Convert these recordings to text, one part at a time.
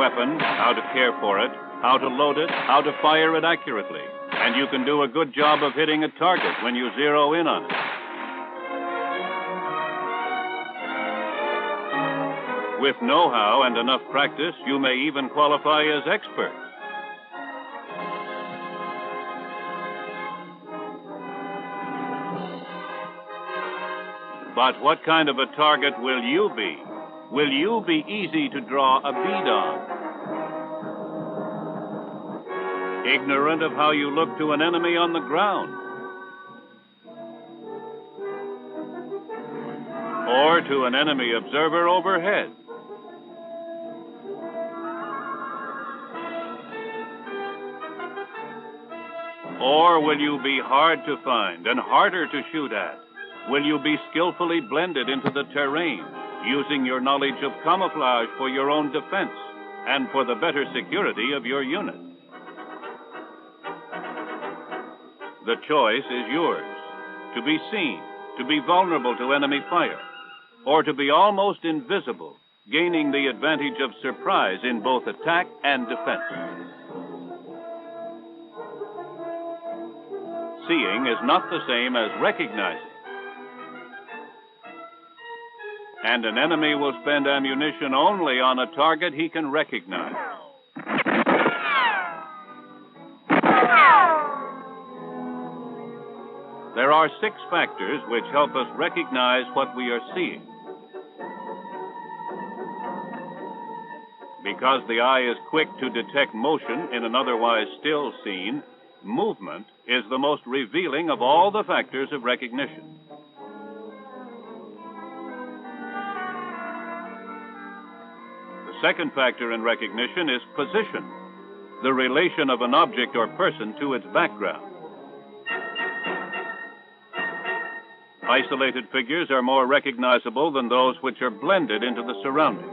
weapon, how to care for it, how to load it, how to fire it accurately. And you can do a good job of hitting a target when you zero in on it. With know-how and enough practice, you may even qualify as expert. But what kind of a target will you be? Will you be easy to draw a bead on? Ignorant of how you look to an enemy on the ground? Or to an enemy observer overhead? Or will you be hard to find and harder to shoot at? Will you be skillfully blended into the terrain, using your knowledge of camouflage for your own defense and for the better security of your unit? The choice is yours: to be seen, to be vulnerable to enemy fire, or to be almost invisible, gaining the advantage of surprise in both attack and defense. Seeing is not the same as recognizing. And an enemy will spend ammunition only on a target he can recognize. There are 6 factors which help us recognize what we are seeing. Because the eye is quick to detect motion in an otherwise still scene, movement is the most revealing of all the factors of recognition. The second factor in recognition is position, the relation of an object or person to its background. Isolated figures are more recognizable than those which are blended into the surroundings.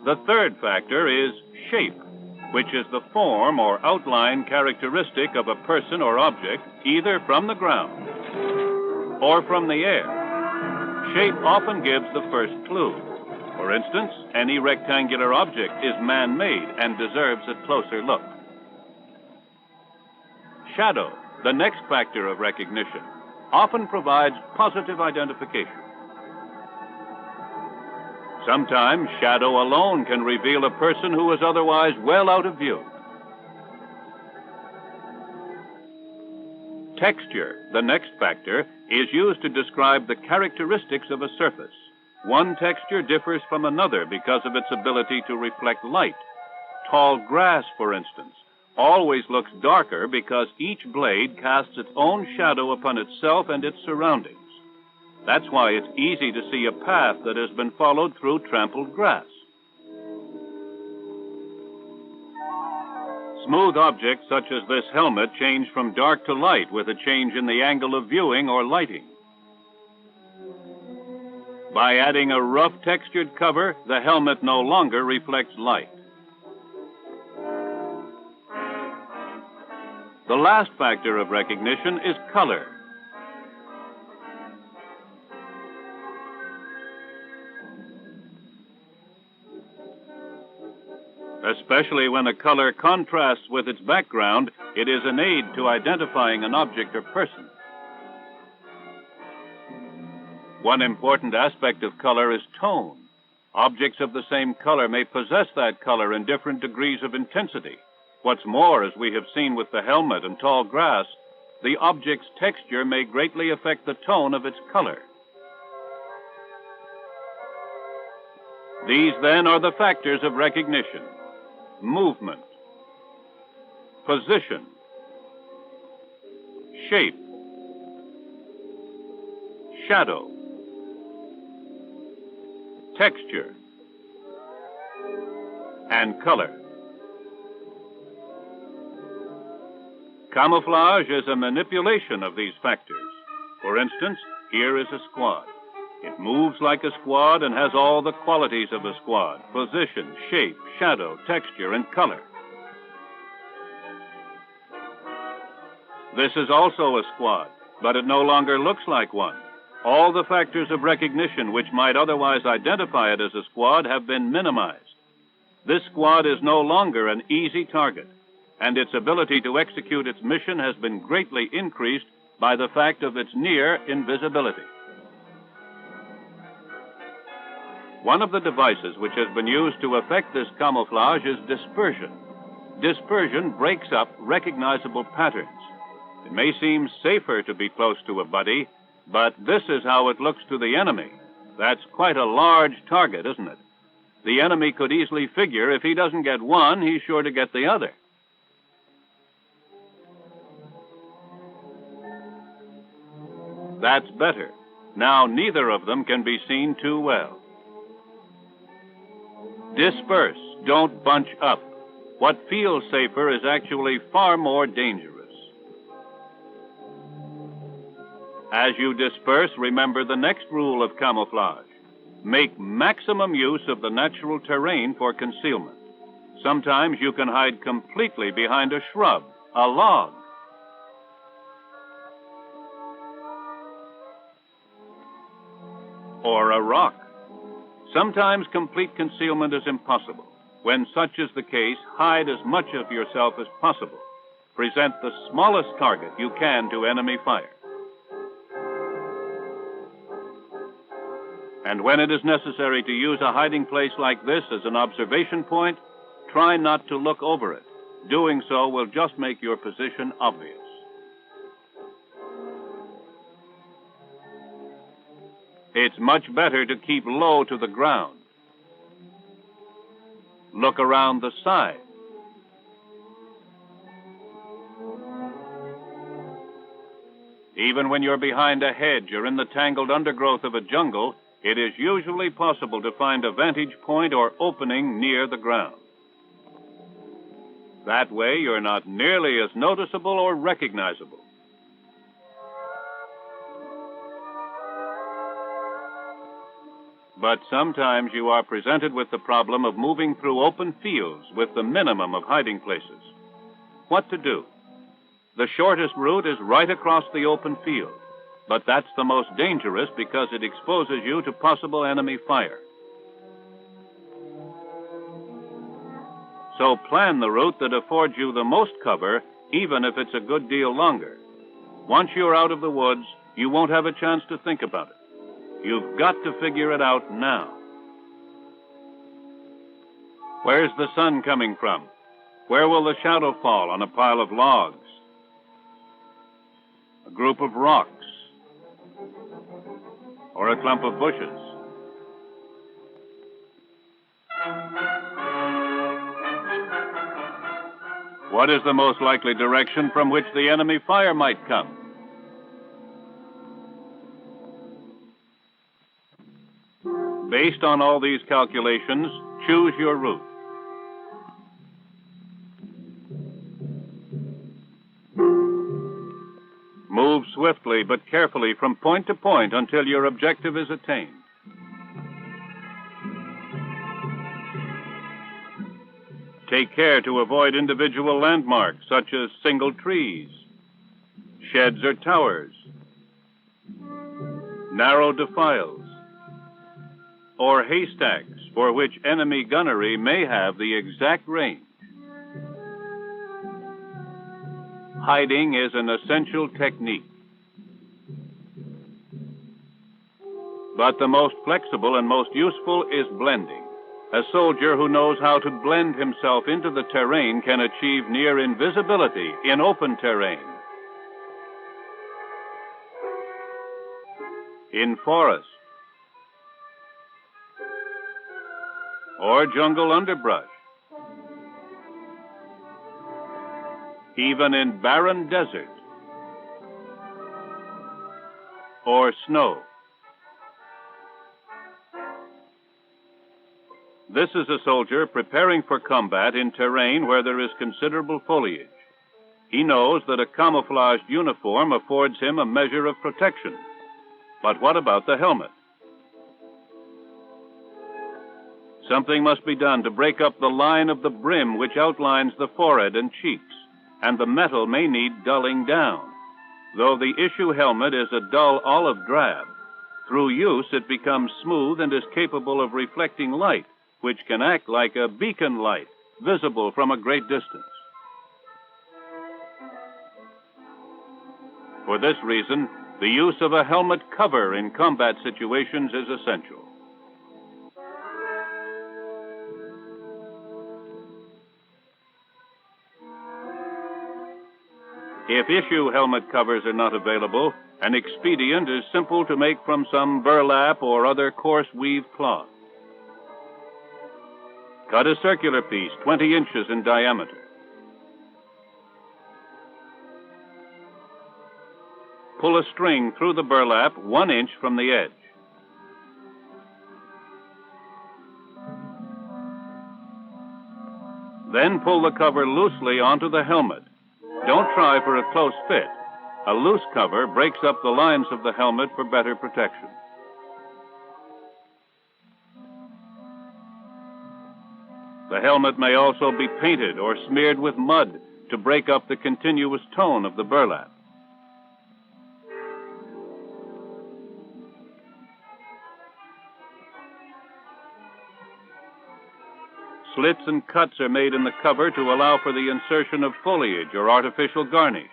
The third factor is shape, which is the form or outline characteristic of a person or object, either from the ground or from the air. Shape often gives the first clue. For instance, any rectangular object is man-made and deserves a closer look. Shadow, the next factor of recognition, often provides positive identification. Sometimes shadow alone can reveal a person who is otherwise well out of view. Texture, the next factor, is used to describe the characteristics of a surface. One texture differs from another because of its ability to reflect light. Tall grass, for instance, always looks darker because each blade casts its own shadow upon itself and its surroundings. That's why it's easy to see a path that has been followed through trampled grass. Smooth objects such as this helmet change from dark to light with a change in the angle of viewing or lighting. By adding a rough textured cover, the helmet no longer reflects light. The last factor of recognition is color. Especially when a color contrasts with its background, it is an aid to identifying an object or person. One important aspect of color is tone. Objects of the same color may possess that color in different degrees of intensity. What's more, as we have seen with the helmet and tall grass, the object's texture may greatly affect the tone of its color. These, then, are the factors of recognition: movement, position, shape, shadow, texture, and color. Camouflage is a manipulation of these factors. For instance, here is a squad. It moves like a squad and has all the qualities of a squad: position, shape, shadow, texture, and color. This is also a squad, but it no longer looks like one. All the factors of recognition which might otherwise identify it as a squad have been minimized. This squad is no longer an easy target, and its ability to execute its mission has been greatly increased by the fact of its near invisibility. One of the devices which has been used to effect this camouflage is dispersion. Dispersion breaks up recognizable patterns. It may seem safer to be close to a buddy, but this is how it looks to the enemy. That's quite a large target, isn't it? The enemy could easily figure if he doesn't get one, he's sure to get the other. That's better. Now neither of them can be seen too well. Disperse, don't bunch up. What feels safer is actually far more dangerous. As you disperse, remember the next rule of camouflage. Make maximum use of the natural terrain for concealment. Sometimes you can hide completely behind a shrub, a log, or a rock. Sometimes complete concealment is impossible. When such is the case, hide as much of yourself as possible. Present the smallest target you can to enemy fire. And when it is necessary to use a hiding place like this as an observation point, try not to look over it. Doing so will just make your position obvious. It's much better to keep low to the ground. Look around the side. Even when you're behind a hedge or in the tangled undergrowth of a jungle, it is usually possible to find a vantage point or opening near the ground. That way, you're not nearly as noticeable or recognizable. But sometimes you are presented with the problem of moving through open fields with the minimum of hiding places. What to do? The shortest route is right across the open field, but that's the most dangerous because it exposes you to possible enemy fire. So plan the route that affords you the most cover, even if it's a good deal longer. Once you're out of the woods, you won't have a chance to think about it. You've got to figure it out now. Where's the sun coming from? Where will the shadow fall on a pile of logs? A group of rocks? Or a clump of bushes? What is the most likely direction from which the enemy fire might come? Based on all these calculations, choose your route. Move swiftly but carefully from point to point until your objective is attained. Take care to avoid individual landmarks such as single trees, sheds or towers, narrow defiles, or haystacks for which enemy gunnery may have the exact range. Hiding is an essential technique. But the most flexible and most useful is blending. A soldier who knows how to blend himself into the terrain can achieve near invisibility in open terrain, in forest, or jungle underbrush, even in barren desert or snow. This is a soldier preparing for combat in terrain where there is considerable foliage. He knows that a camouflaged uniform affords him a measure of protection. But what about the helmet? Something must be done to break up the line of the brim which outlines the forehead and cheeks, and the metal may need dulling down. Though the issue helmet is a dull olive drab, Through use, it becomes smooth and is capable of reflecting light, which can act like a beacon light, visible from a great distance. For this reason, the use of a helmet cover in combat situations is essential. If issue helmet covers are not available, an expedient is simple to make from some burlap or other coarse weave cloth. Cut a circular piece 20 inches in diameter. Pull a string through the burlap 1 inch from the edge. Then pull the cover loosely onto the helmet. Don't try for a close fit. A loose cover breaks up the lines of the helmet for better protection. The helmet may also be painted or smeared with mud to break up the continuous tone of the burlap. Slits and cuts are made in the cover to allow for the insertion of foliage or artificial garnish.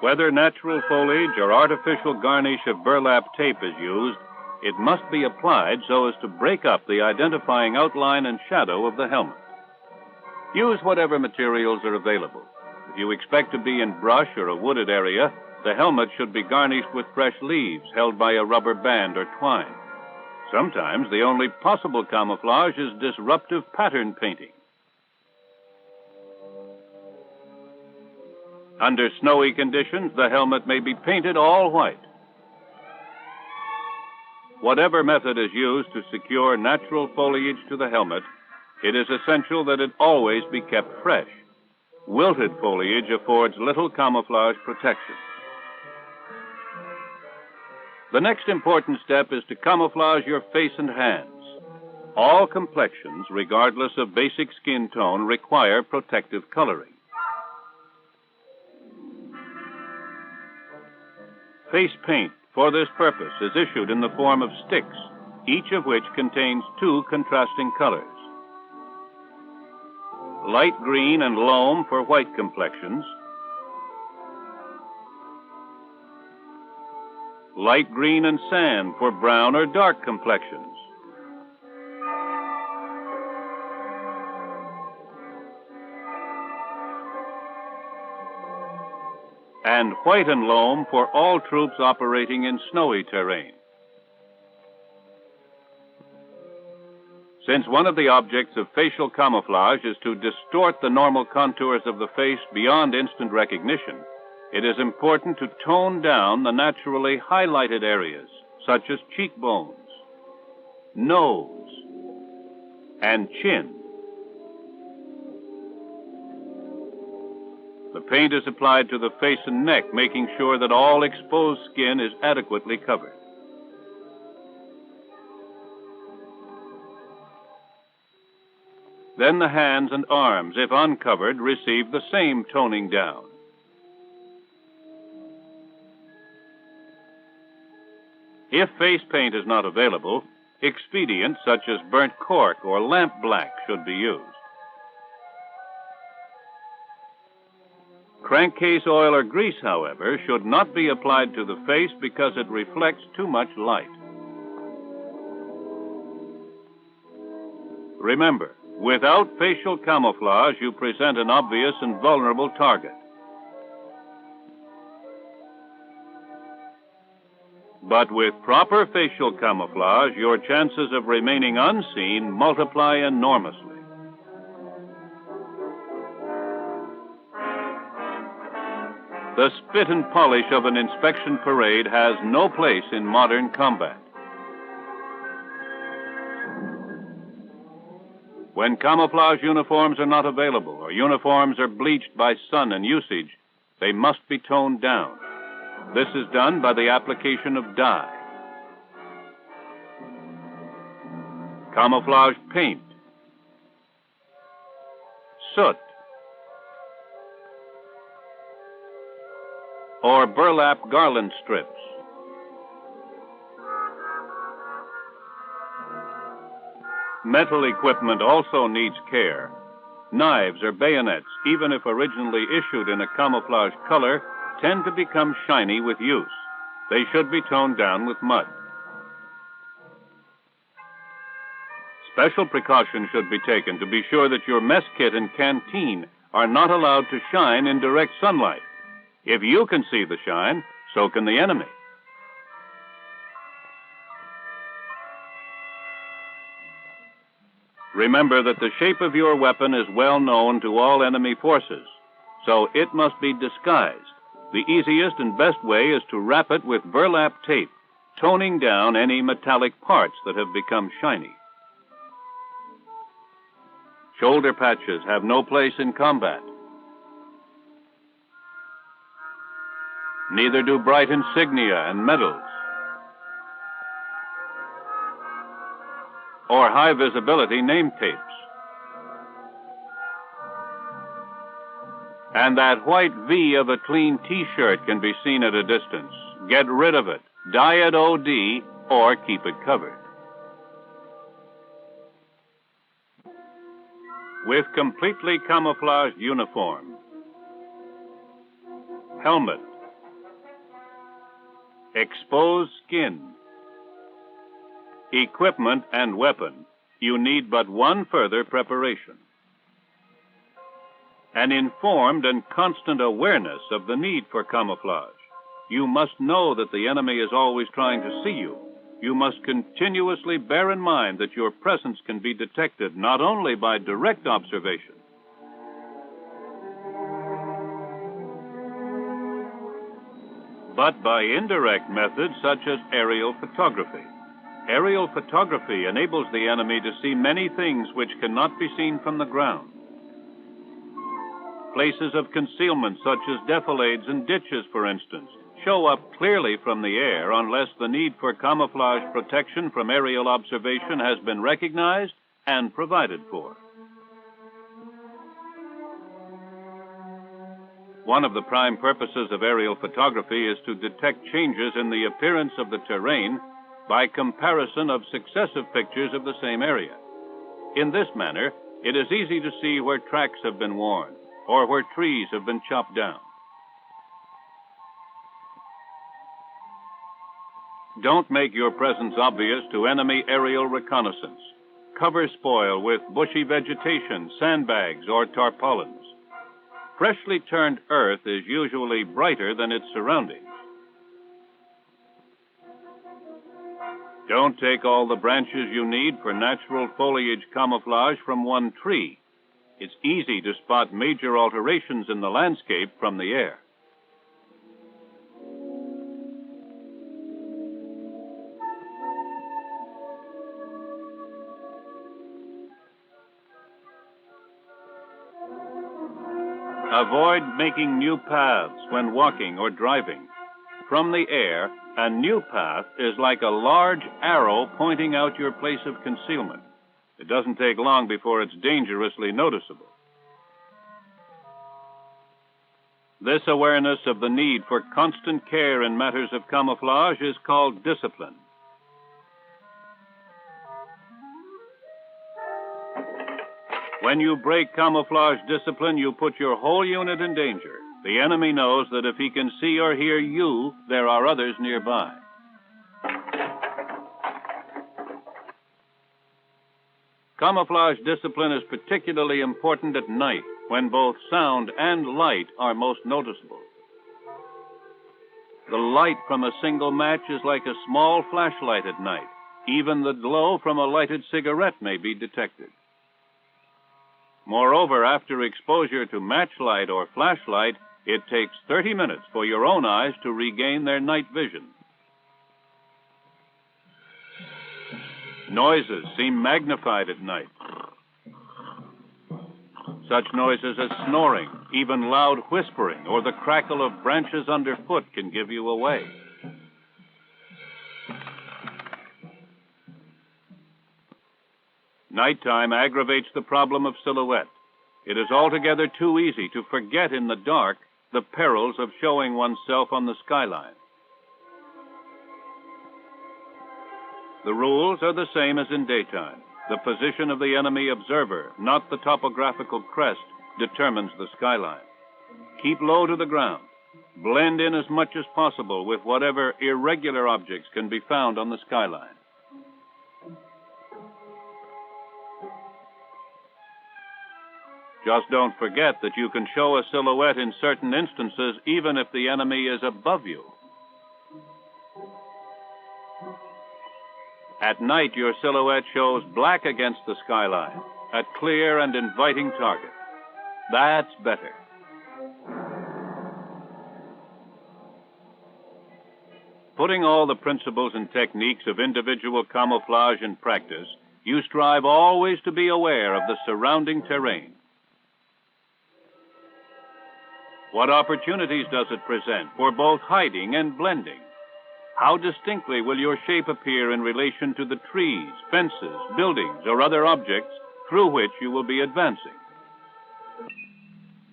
Whether natural foliage or artificial garnish of burlap tape is used, it must be applied so as to break up the identifying outline and shadow of the helmet. Use whatever materials are available. If you expect to be in brush or a wooded area, the helmet should be garnished with fresh leaves held by a rubber band or twine. Sometimes the only possible camouflage is disruptive pattern painting. Under snowy conditions, the helmet may be painted all white. Whatever method is used to secure natural foliage to the helmet, it is essential that it always be kept fresh. Wilted foliage affords little camouflage protection. The next important step is to camouflage your face and hands. All complexions, regardless of basic skin tone, require protective coloring. Face paint for this purpose is issued in the form of sticks, each of which contains 2 contrasting colors. Light green and loam for white complexions, light green and sand for brown or dark complexions, and white and loam for all troops operating in snowy terrain. Since one of the objects of facial camouflage is to distort the normal contours of the face beyond instant recognition, it is important to tone down the naturally highlighted areas, such as cheekbones, nose, and chin. The paint is applied to the face and neck, making sure that all exposed skin is adequately covered. Then the hands and arms, if uncovered, receive the same toning down. If face paint is not available, expedients such as burnt cork or lamp black should be used. Crankcase oil or grease, however, should not be applied to the face because it reflects too much light. Remember, without facial camouflage, you present an obvious and vulnerable target. But with proper facial camouflage, your chances of remaining unseen multiply enormously. The spit and polish of an inspection parade has no place in modern combat. When camouflage uniforms are not available or uniforms are bleached by sun and usage, they must be toned down. This is done by the application of dye. Camouflage paint, soot, or burlap garland strips. Metal equipment also needs care. Knives or bayonets, even if originally issued in a camouflage color, tend to become shiny with use. They should be toned down with mud. Special precautions should be taken to be sure that your mess kit and canteen are not allowed to shine in direct sunlight. If you can see the shine, so can the enemy. Remember that the shape of your weapon is well known to all enemy forces, so it must be disguised. The easiest and best way is to wrap it with burlap tape, toning down any metallic parts that have become shiny. Shoulder patches have no place in combat. Neither do bright insignia and medals, or high-visibility name tapes. And that white V of a clean T-shirt can be seen at a distance. Get rid of it, dye it OD, or keep it covered. With completely camouflaged uniform, helmet, exposed skin, equipment and weapon, you need but one further preparation: an informed and constant awareness of the need for camouflage. You must know that the enemy is always trying to see you. You must continuously bear in mind that your presence can be detected not only by direct observation, but by indirect methods such as aerial photography. Aerial photography enables the enemy to see many things which cannot be seen from the ground. Places of concealment such as defilades and ditches, for instance, show up clearly from the air unless the need for camouflage protection from aerial observation has been recognized and provided for. One of the prime purposes of aerial photography is to detect changes in the appearance of the terrain by comparison of successive pictures of the same area. In this manner, it is easy to see where tracks have been worn or where trees have been chopped down. Don't make your presence obvious to enemy aerial reconnaissance. Cover spoil with bushy vegetation, sandbags, or tarpaulins. Freshly turned earth is usually brighter than its surroundings. Don't take all the branches you need for natural foliage camouflage from one tree. It's easy to spot major alterations in the landscape from the air. Avoid making new paths when walking or driving. From the air, a new path is like a large arrow pointing out your place of concealment. It doesn't take long before it's dangerously noticeable. This awareness of the need for constant care in matters of camouflage is called discipline. When you break camouflage discipline, you put your whole unit in danger. The enemy knows that if he can see or hear you, there are others nearby. Camouflage discipline is particularly important at night, when both sound and light are most noticeable. The light from a single match is like a small flashlight at night. Even the glow from a lighted cigarette may be detected. Moreover, after exposure to matchlight or flashlight, it takes 30 minutes for your own eyes to regain their night vision. Noises seem magnified at night. Such noises as snoring, even loud whispering, or the crackle of branches underfoot can give you away. Nighttime aggravates the problem of silhouette. It is altogether too easy to forget in the dark the perils of showing oneself on the skyline. The rules are the same as in daytime. The position of the enemy observer, not the topographical crest, determines the skyline. Keep low to the ground. Blend in as much as possible with whatever irregular objects can be found on the skyline. Just don't forget that you can show a silhouette in certain instances even if the enemy is above you. At night, your silhouette shows black against the skyline, a clear and inviting target. That's better. Putting all the principles and techniques of individual camouflage in practice, you strive always to be aware of the surrounding terrain. What opportunities does it present for both hiding and blending? How distinctly will your shape appear in relation to the trees, fences, buildings, or other objects through which you will be advancing?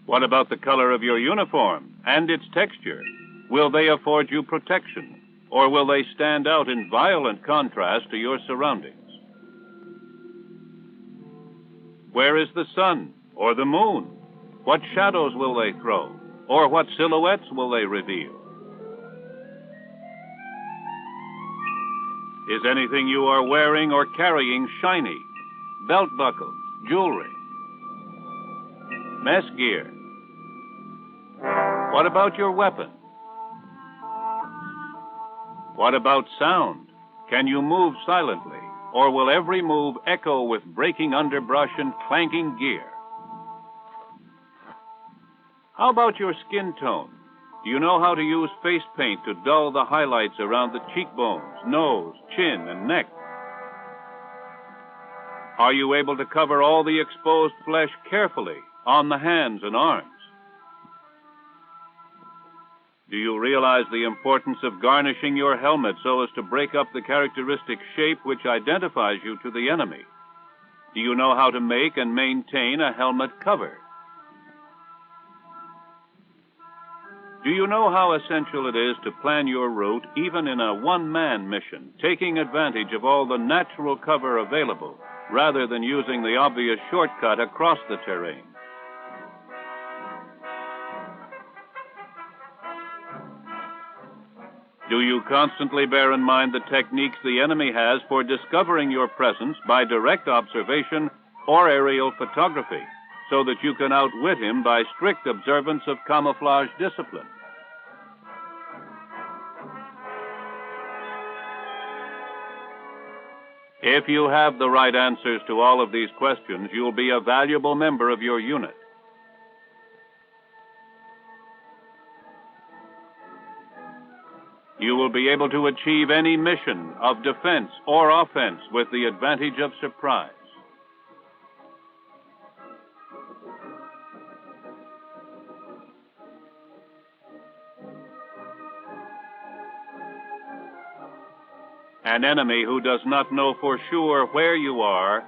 What about the color of your uniform and its texture? Will they afford you protection, or will they stand out in violent contrast to your surroundings? Where is the sun or the moon? What shadows will they throw, or what silhouettes will they reveal? Is anything you are wearing or carrying shiny? Belt buckles, jewelry, mess gear? What about your weapon? What about sound? Can you move silently, or will every move echo with breaking underbrush and clanking gear? How about your skin tone? Do you know how to use face paint to dull the highlights around the cheekbones, nose, chin, and neck? Are you able to cover all the exposed flesh carefully on the hands and arms? Do you realize the importance of garnishing your helmet so as to break up the characteristic shape which identifies you to the enemy? Do you know how to make and maintain a helmet cover? Do you know how essential it is to plan your route even in a one-man mission, taking advantage of all the natural cover available, rather than using the obvious shortcut across the terrain? Do you constantly bear in mind the techniques the enemy has for discovering your presence by direct observation or aerial photography, so that you can outwit him by strict observance of camouflage discipline? If you have the right answers to all of these questions, you'll be a valuable member of your unit. You will be able to achieve any mission of defense or offense with the advantage of surprise. An enemy who does not know for sure where you are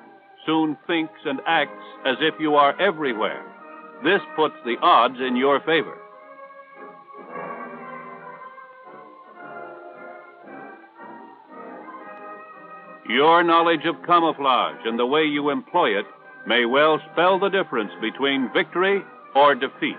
soon thinks and acts as if you are everywhere. This puts the odds in your favor. Your knowledge of camouflage and the way you employ it may well spell the difference between victory or defeat.